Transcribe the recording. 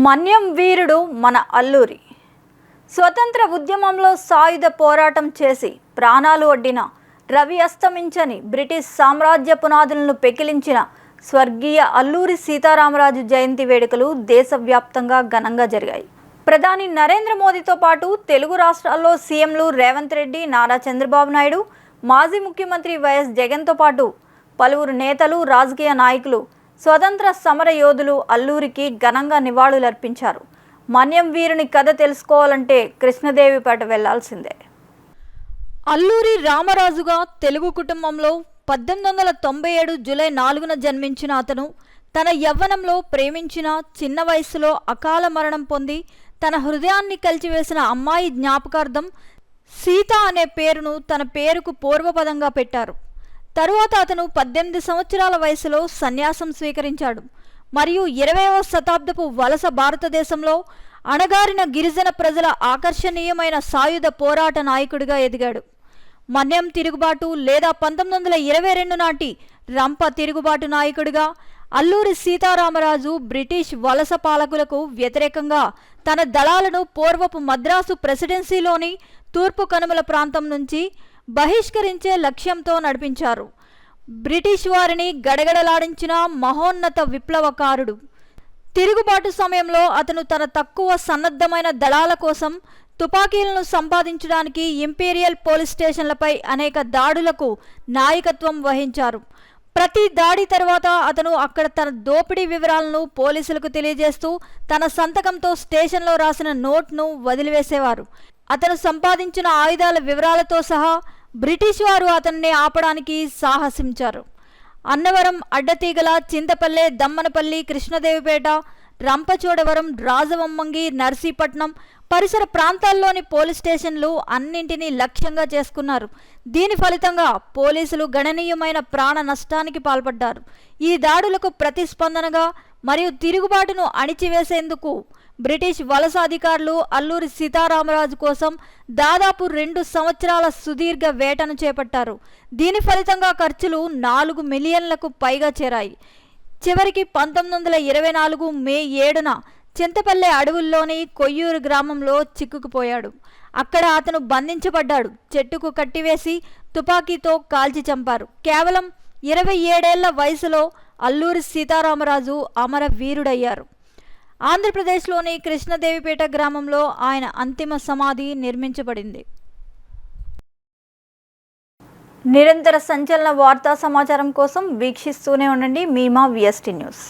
మన్యం వీరుడు మన అల్లూరి. స్వతంత్ర ఉద్యమంలో సాయుధ పోరాటం చేసి ప్రాణాలు ఒడ్డిన, రవి అస్తమించని బ్రిటిష్ సామ్రాజ్య పునాదులను పెకిలించిన స్వర్గీయ అల్లూరి సీతారామరాజు జయంతి వేడుకలు దేశవ్యాప్తంగా ఘనంగా జరిగాయి. ప్రధాని నరేంద్ర మోదీతో పాటు తెలుగు రాష్ట్రాల్లో సీఎంలు రేవంత్ రెడ్డి, నారా చంద్రబాబు నాయుడు, మాజీ ముఖ్యమంత్రి వైఎస్ జగన్తో పాటు పలువురు నేతలు, రాజకీయ నాయకులు, స్వతంత్ర సమర యోధులు అల్లూరికి ఘనంగా నివాళులర్పించారు. మన్యం వీరుని కథ తెలుసుకోవాలంటే కృష్ణదేవిపేట వెళ్లాల్సిందే. అల్లూరి రామరాజుగా తెలుగు కుటుంబంలో 1897 జూలై 4న జన్మించిన అతను తన యవ్వనంలో ప్రేమించిన, చిన్న వయసులో అకాల మరణం పొంది తన హృదయాన్ని కలిచివేసిన అమ్మాయి జ్ఞాపకార్థం సీత అనే పేరును తన పేరుకు పూర్వపదంగా పెట్టారు. తరువాత అతను 18 సంవత్సరాల వయసులో సన్యాసం స్వీకరించాడు మరియు 20వ శతాబ్దపు వలస భారతదేశంలో అణగారిన గిరిజన ప్రజల ఆకర్షణీయమైన సాయుధ పోరాట నాయకుడిగా ఎదిగాడు. మన్యం తిరుగుబాటు లేదా 1922 నాటి రంప తిరుగుబాటు నాయకుడిగా అల్లూరి సీతారామరాజు బ్రిటిష్ వలస పాలకులకు వ్యతిరేకంగా తన దళాలను పూర్వపు మద్రాసు ప్రెసిడెన్సీలోని తూర్పు కనుమల ప్రాంతం నుంచి బహిష్కరించే లక్ష్యంతో నడిపించారు. బ్రిటిష్ వారిని గడగడలాడించిన మహోన్నత విప్లవకారుడు. తిరుగుబాటు సమయంలో అతను తన తక్కువ సన్నద్ధమైన దళాల కోసం తుపాకీలను సంపాదించడానికి ఇంపీరియల్ పోలీస్ స్టేషన్లపై అనేక దాడులకు నాయకత్వం వహించారు. ప్రతి దాడి తర్వాత అతను అక్కడ తన దోపిడీ వివరాలను పోలీసులకు తెలియజేస్తూ తన సంతకంతో స్టేషన్లో రాసిన నోట్ను వదిలివేసేవారు. అతను సంపాదించిన ఆయుధాల వివరాలతో సహా బ్రిటిష్ వారు అతన్ని ఆపడానికి సాహసించారు. అన్నవరం, అడ్డతీగల, చింతపల్లె, దమ్మనపల్లి, కృష్ణదేవిపేట, రంపచోడవరం, రాజవమ్మంగి, నర్సీపట్నం పరిసర ప్రాంతాల్లోని పోలీస్ స్టేషన్లు అన్నింటినీ లక్ష్యంగా చేసుకున్నారు. దీని ఫలితంగా పోలీసులు గణనీయమైన ప్రాణ నష్టానికి పాల్పడ్డారు. ఈ దాడులకు ప్రతిస్పందనగా మరియు తిరుగుబాటును అణిచివేసేందుకు బ్రిటిష్ వలస అధికారులు అల్లూరి సీతారామరాజు కోసం దాదాపు 2 సంవత్సరాల సుదీర్ఘ వేటను చేపట్టారు. దీని ఫలితంగా ఖర్చులు 4 మిలియన్లకు పైగా చేరాయి. చివరికి 1924 మే 7న చింతపల్లె అడవుల్లోని కొయ్యూరు గ్రామంలో చిక్కుకుపోయాడు. అక్కడ అతను బంధించబడ్డాడు. చెట్టుకు కట్టివేసి తుపాకీతో కాల్చి చంపారు. కేవలం 27 ఏళ్ల వయసులో అల్లూరి సీతారామరాజు అమర వీరుడయ్యారు. ఆంధ్రప్రదేశ్లోని కృష్ణదేవిపేట గ్రామంలో ఆయన అంతిమ సమాధి నిర్మించబడింది. నిరంతర సంచలన వార్తా సమాచారం కోసం వీక్షిస్తూనే ఉండండి మీ మా VST న్యూస్.